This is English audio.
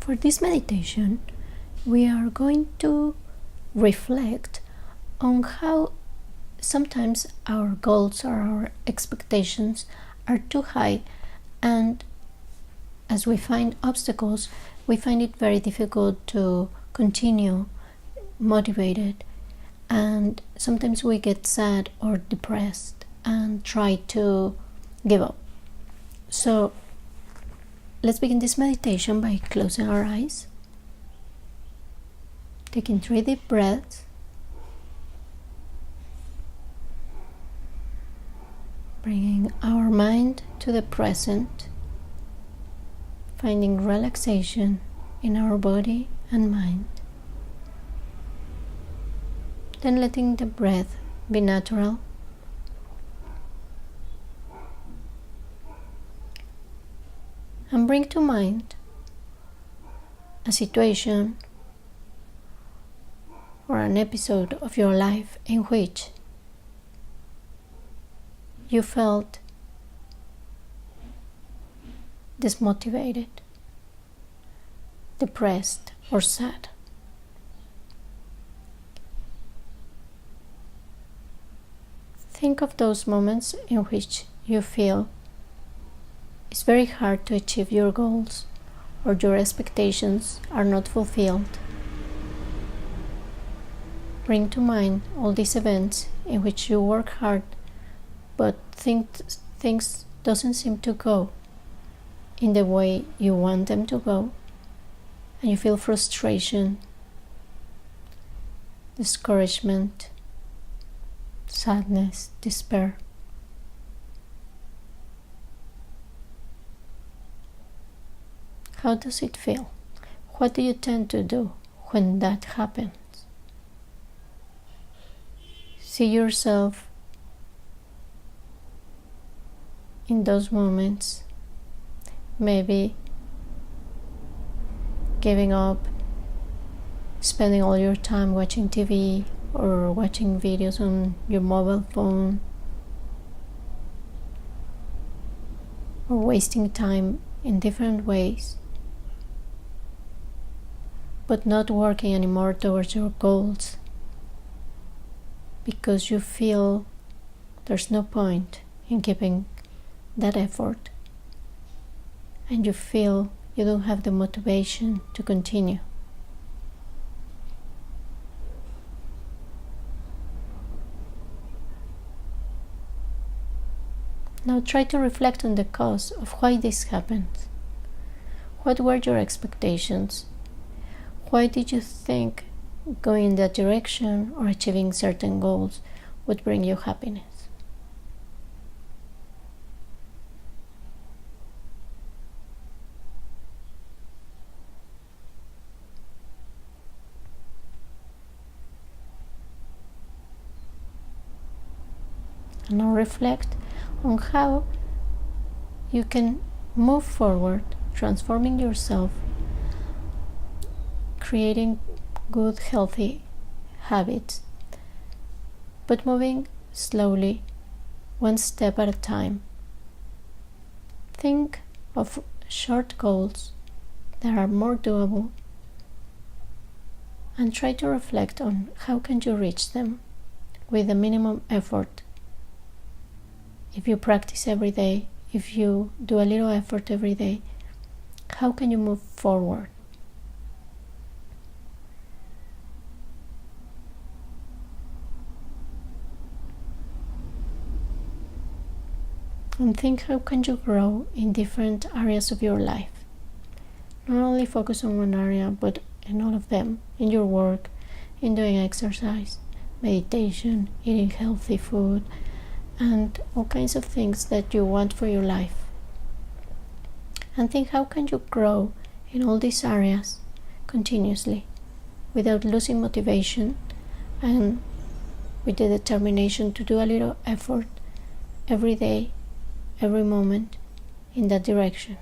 For this meditation, we are going to reflect on how sometimes our goals or our expectations are too high, and as we find obstacles, we find it very difficult to continue motivated, and sometimes we get sad or depressed and try to give up. So let's begin this meditation by closing our eyes, taking 3 deep breaths, bringing our mind to the present, finding relaxation in our body and mind. Then letting the breath be natural. And bring to mind a situation or an episode of your life in which you felt dismotivated, depressed, or sad. Think of those moments in which you feel it's very hard to achieve your goals or your expectations are not fulfilled. Bring to mind all these events in which you work hard but things doesn't seem to go in the way you want them to go, and you feel frustration, discouragement, sadness, despair. How does it feel? What do you tend to do when that happens? See yourself in those moments, maybe giving up, spending all your time watching TV or watching videos on your mobile phone, or wasting time in different ways, but not working anymore towards your goals because you feel there's no point in keeping that effort, and you feel you don't have the motivation to continue. Now try to reflect on the cause of why this happened. What were your expectations? Why did you think going in that direction or achieving certain goals would bring you happiness? And now reflect on how you can move forward, transforming yourself, creating good, healthy habits, but moving slowly, one step at a time. Think of short goals that are more doable, and try to reflect on how can you reach them with the minimum effort. If you practice every day, if you do a little effort every day, how can you move forward? And think how can you grow in different areas of your life. Not only focus on one area, but in all of them, in your work, in doing exercise, meditation, eating healthy food, and all kinds of things that you want for your life. And think how can you grow in all these areas continuously without losing motivation, and with the determination to do a little effort every day, every moment in that direction.